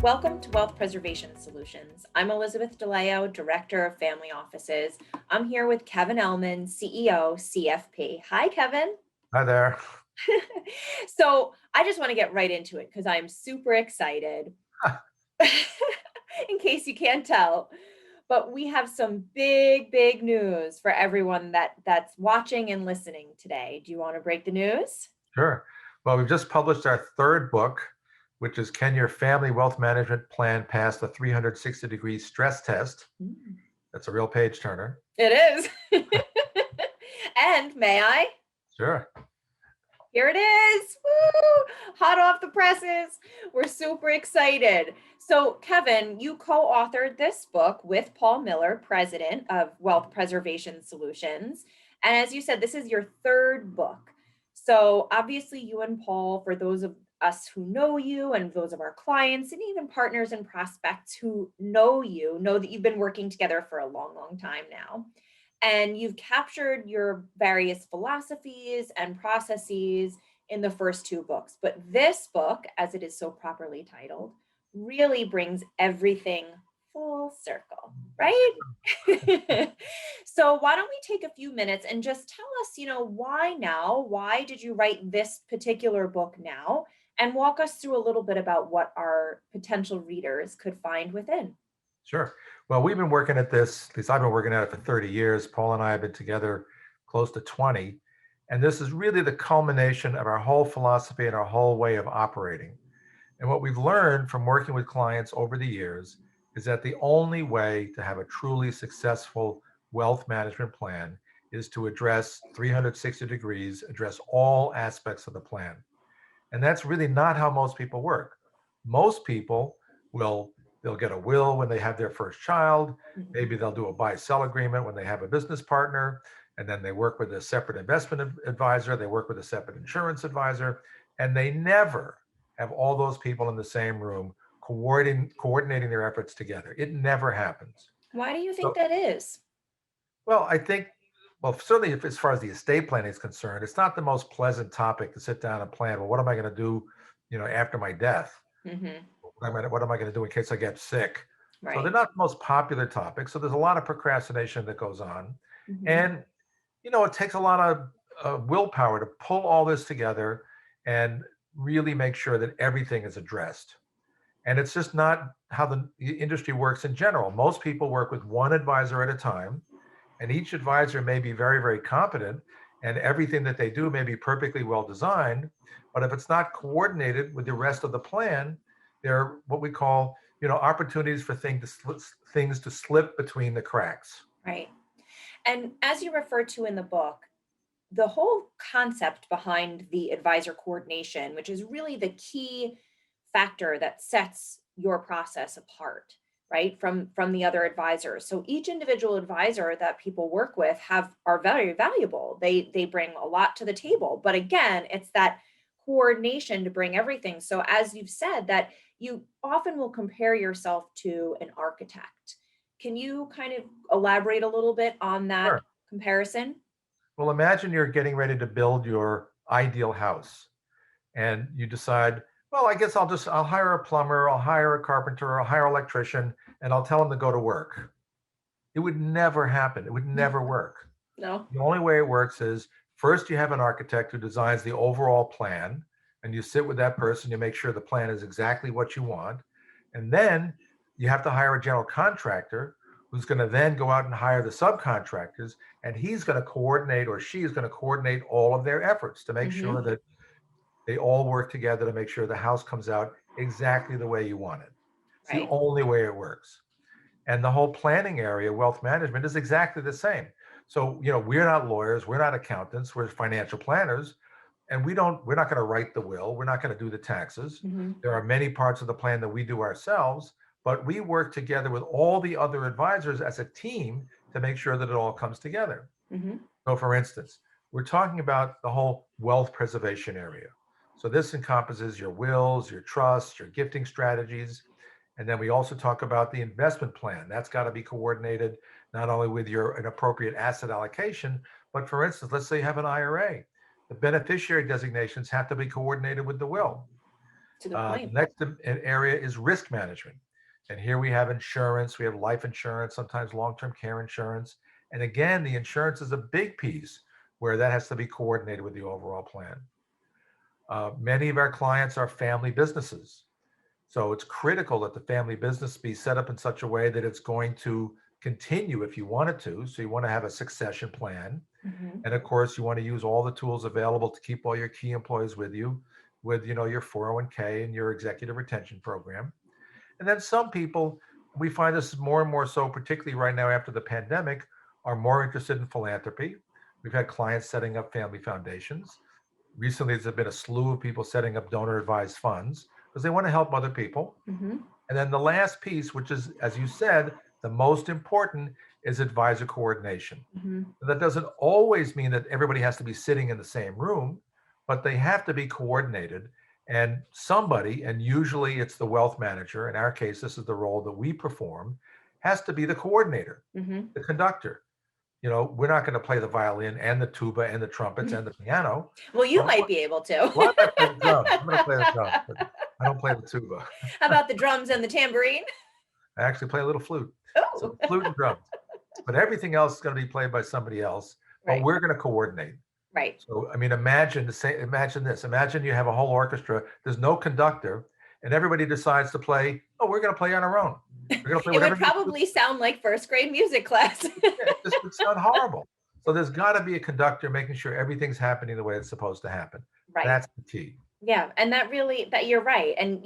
Welcome to Wealth Preservation Solutions. I'm Elizabeth DeLeo, Director of Family Offices. I'm here with Kevin Ellman, CEO, CFP. Hi, Kevin. Hi there. So I just want to get right into it because I'm super excited, in case you can't tell. But we have some big news for everyone that's watching and listening today. Do you want to break the news? Sure. Well, we've just published our third book, which is Can Your Family Wealth Management Plan Pass the 360-Degree Stress Test? Mm. That's a real page turner. It is. And may I? Sure. Here it is. Woo! Hot off the presses. We're super excited. So, Kevin, you co authored this book with Paul Miller, president of Wealth Preservation Solutions. And as you said, this is your third book. So, obviously, you and Paul, for those of us who know you and those of our clients and even partners and prospects who know you, know that you've been working together for a long time now. And you've captured your various philosophies and processes in the first two books. But this book, as it is so properly titled, really brings everything full circle, right? So why don't we take a few minutes and just tell us, why now? Why did you write this particular book now? And walk us through a little bit about what our potential readers could find within. Sure. Well, we've been working at this, at least I've been working at it for 30 years. Paul and I have been together close to 20. And this is really the culmination of our whole philosophy and our whole way of operating. And what we've learned from working with clients over the years is that the only way to have a truly successful wealth management plan is to address 360 degrees, address all aspects of the plan. And that's really not how most people work. Most people they'll get a will when they have their first child. Mhm. Maybe they'll do a buy-sell agreement when they have a business partner, and then they work with a separate investment advisor, they work with a separate insurance advisor, and they never have all those people in the same room coordinating their efforts together. It never happens. Why do you think So, that is? well, I think, well, certainly if as far as the estate planning is concerned, it's not the most pleasant topic to sit down and plan. Well, what am I going to do, after my death? Hmm. What am I going to do in case I get sick? So they're Right. not the most popular topics. So there's a lot of procrastination that goes on, Hmm. and it takes a lot of willpower to pull all this together and really make sure that everything is addressed. And it's just not how the industry works in general. Most people work with one advisor at a time, and each advisor may be very competent, and everything that they do may be perfectly well designed. But if it's not coordinated with the rest of the plan, there are what we call, opportunities for things to slip between the cracks. Right. And as you refer to in the book, the whole concept behind the advisor coordination, which is really the key factor that sets your process apart, right, from the other advisors. So each individual advisor that people work with have are very valuable. They bring a lot to the table. But again, it's that coordination to bring everything. So as you've said, that you often will compare yourself to an architect. Can you kind of elaborate a little bit on that Sure. comparison? Well, imagine you're getting ready to build your ideal house, and you decide, well, I guess I'll hire a plumber, I'll hire a carpenter, I'll hire an electrician, and I'll tell them to go to work. It would never happen. It would never work. No. The only way it works is first you have an architect who designs the overall plan, and you sit with that person, you make sure the plan is exactly what you want. And then you have to hire a general contractor who's going to then go out and hire the subcontractors, and he's going to coordinate, or she is going to coordinate all of their efforts to make sure Hmm. that they all work together to make sure the house comes out exactly the way you want it. It's the Right. only way it works. And the whole planning area, wealth management, is exactly the same. So, we're not lawyers, we're not accountants, we're financial planners, and we're not going to write the will, we're not going to do the taxes. Hmm. There are many parts of the plan that we do ourselves, but we work together with all the other advisors as a team to make sure that it all comes together. Hmm. So, for instance, we're talking about the whole wealth preservation area. So, this encompasses your wills, your trusts, your gifting strategies. And then we also talk about the investment plan. That's got to be coordinated not only with an appropriate asset allocation, but for instance, let's say you have an IRA. The beneficiary designations have to be coordinated with the will. To the point. Next area is risk management. And here we have insurance, we have life insurance, sometimes long-term care insurance. And again, the insurance is a big piece where that has to be coordinated with the overall plan. Many of our clients are family businesses. So it's critical that the family business be set up in such a way that it's going to continue if you want it to. So you want to have a succession plan. Mhm. And of course, you want to use all the tools available to keep all your key employees with you, with your 401k and your executive retention program. And then some people, we find this is more and more so, particularly right now after the pandemic, are more interested in philanthropy. We've had clients setting up family foundations. Recently, there's been a slew of people setting up donor advised funds because they want to help other people. Mhm. And then the last piece, which is, as you said, the most important, is advisor coordination. Mhm. That doesn't always mean that everybody has to be sitting in the same room, but they have to be coordinated. And somebody, and usually it's the wealth manager, in our case, this is the role that we perform, has to be the coordinator, Mhm. the conductor. We're not going to play the violin and the tuba and the trumpets and the piano. Well, you But might be able to. well, I might play the drums. I'm going to play the drums, but I don't play the tuba. How about the drums and the tambourine? I actually play a little flute. So Oh, flute and drums. But everything else is going to be played by somebody else, but right, we're going to coordinate. right. So, I mean, imagine this. Imagine you have a whole orchestra. There's no conductor, and everybody decides to play. Oh, we're going to play on our own. We're going to play It would whatever music. probably sound like first grade music class. It just would sound horrible. So there's got to be a conductor making sure everything's happening the way it's supposed to happen. Right. That's the key. Yeah, and that you're right. And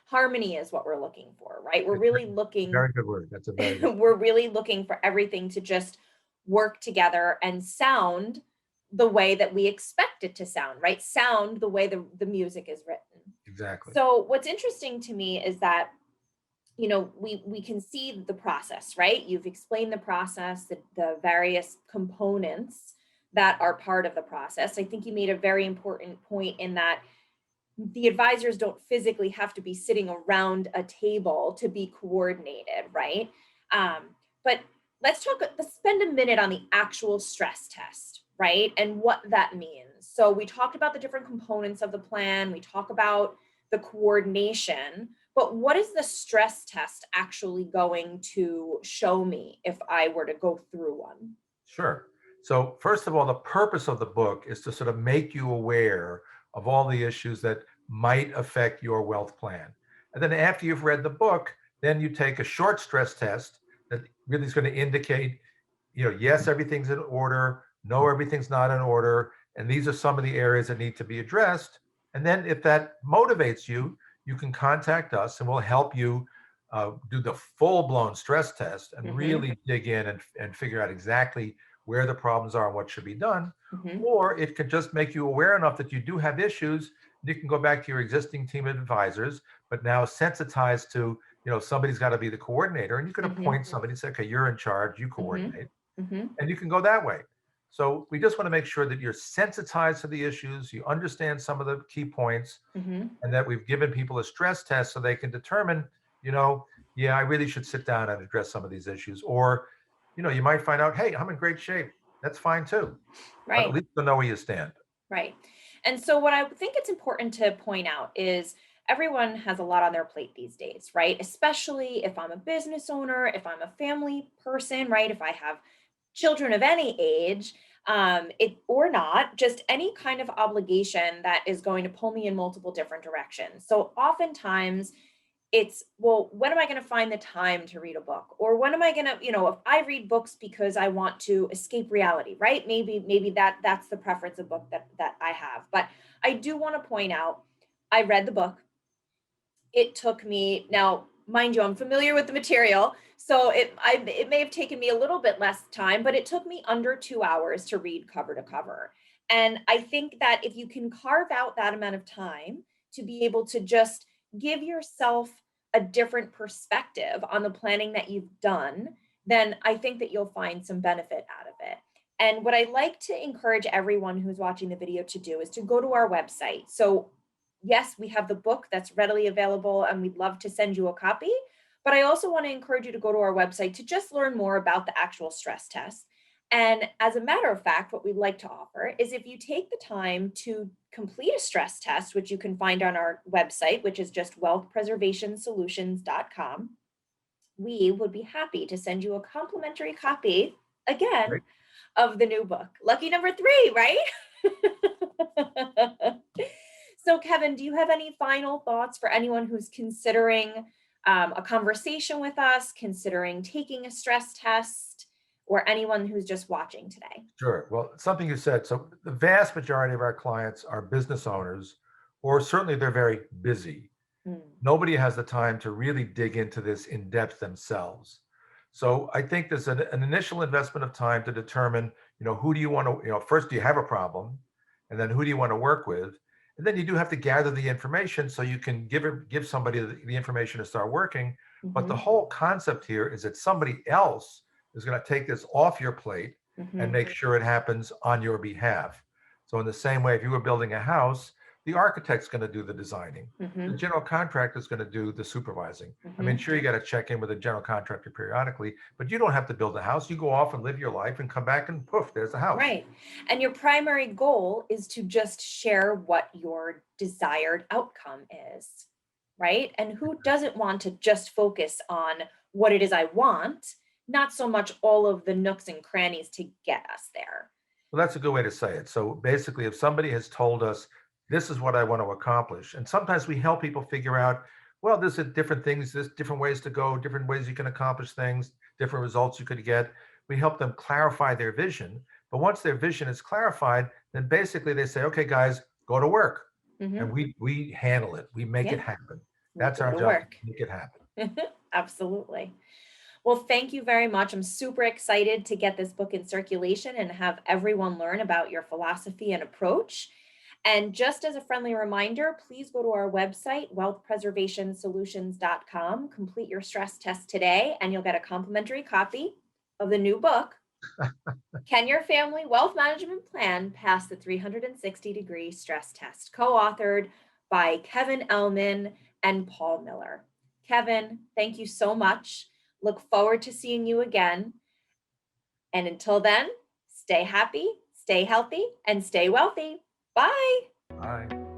harmony is what we're looking for, right? We're It's really a looking very good word. That's a very good. we're really looking for everything to just work together and sound the way that we expect it to sound, right? Sound the way the music is written. Exactly. So what's interesting to me is that we can see the process, right? You've explained the process, the various components that are part of the process. I think you made a very important point in that the advisors don't physically have to be sitting around a table to be coordinated, right? But let's spend a minute on the actual stress test, right? And what that means. So we talked about the different components of the plan, we talk about the coordination, but what is the stress test actually going to show me if I were to go through one? Sure. So, first of all, the purpose of the book is to sort of make you aware of all the issues that might affect your wealth plan. And then after you've read the book, then you take a short stress test that really is going to indicate, yes, everything's in order, no, everything's not in order, and these are some of the areas that need to be addressed. And then if that motivates you, you can contact us and we'll help you do the full-blown stress test and Mm-hmm. really dig in and figure out exactly where the problems are and what should be done. Mm-hmm. Or it could just make you aware enough that you do have issues. You can go back to your existing team of advisors, but now sensitized to, somebody's got to be the coordinator, and you can Mm-hmm. appoint somebody, say, okay, you're in charge, you Mm-hmm. coordinate, Mm-hmm. and you can go that way. So we just want to make sure that you're sensitized to the issues, you understand some of the key points, Mm-hmm. and that we've given people a stress test so they can determine, yeah, I really should sit down and address some of these issues. Or, you might find out, hey, I'm in great shape. That's fine too. But at Right. least you'll know where you stand. Right. And so, what I think it's important to point out is everyone has a lot on their plate these days, right? Especially if I'm a business owner, if I'm a family person, right? If I have children of any age, it or not, just any kind of obligation that is going to pull me in multiple different directions. So, oftentimes, it's, well, when am I going to find the time to read a book, or when am I going to, if I read books because I want to escape reality, right? Maybe that's the preference of book that I have. But I do want to point out, I read the book. It took me, now mind you, I'm familiar with the material, so it may have taken me a little bit less time, but it took me under 2 hours to read cover to cover. And I think that if you can carve out that amount of time to be able to just give yourself a different perspective on the planning that you've done, then I think that you'll find some benefit out of it. And what I like to encourage everyone who's watching the video to do is to go to our website. So yes, we have the book that's readily available and we'd love to send you a copy. But I also want to encourage you to go to our website to just learn more about the actual stress test. And as a matter of fact, what we'd like to offer is if you take the time to complete a stress test, which you can find on our website, which is just wealthpreservationsolutions.com, we would be happy to send you a complimentary copy again Great. of the new book. Lucky number 3, right? So, Kevin, do you have any final thoughts for anyone who's considering a conversation with us, considering taking a stress test, or anyone who's just watching today? Sure. Well, something you said. So the vast majority of our clients are business owners, or certainly they're very busy. Mm, Nobody has the time to really dig into this in depth themselves. So I think there's an initial investment of time to determine, who do you want to, first, do you have a problem? And then who do you want to work with? And then you do have to gather the information so you can give somebody the information to start working. But the mhm, whole concept here is that somebody else is going to take this off your plate and mhm, make sure it happens on your behalf. So in the same way, if you were building a house, the architect's going to do the designing. The mhm, general contractor is going to do the supervising. I mean, mhm. sure, you got to check in with a general contractor periodically, but you don't have to build a house. You go off and live your life and come back and poof, there's the house. Right. And your primary goal is to just share what your desired outcome is, right? And who doesn't want to just focus on what it is I want, not so much all of the nooks and crannies to get us there? Well, that's a good way to say it. So basically, if somebody has told us, this is what I want to accomplish, and sometimes we help people figure out, well, there's different things, there's different ways to go, different ways you can accomplish things, different results you could get. We help them clarify their vision. But once their vision is clarified, then basically they say, okay, guys, go to work. And Hmm. we handle it. We make it Yeah, happen. we That's go our to job, work. make it happen. Absolutely. Well, thank you very much. I'm super excited to get this book in circulation and have everyone learn about your philosophy and approach. And just as a friendly reminder, please go to our website, wealthpreservationsolutions.com, complete your stress test today, and you'll get a complimentary copy of the new book, Can Your Family Wealth Management Plan Pass the 360-Degree Stress Test, co authored by Kevin Ellman and Paul Miller. Kevin, thank you so much. Look forward to seeing you again. And until then, stay happy, stay healthy, and stay wealthy. Bye. Bye.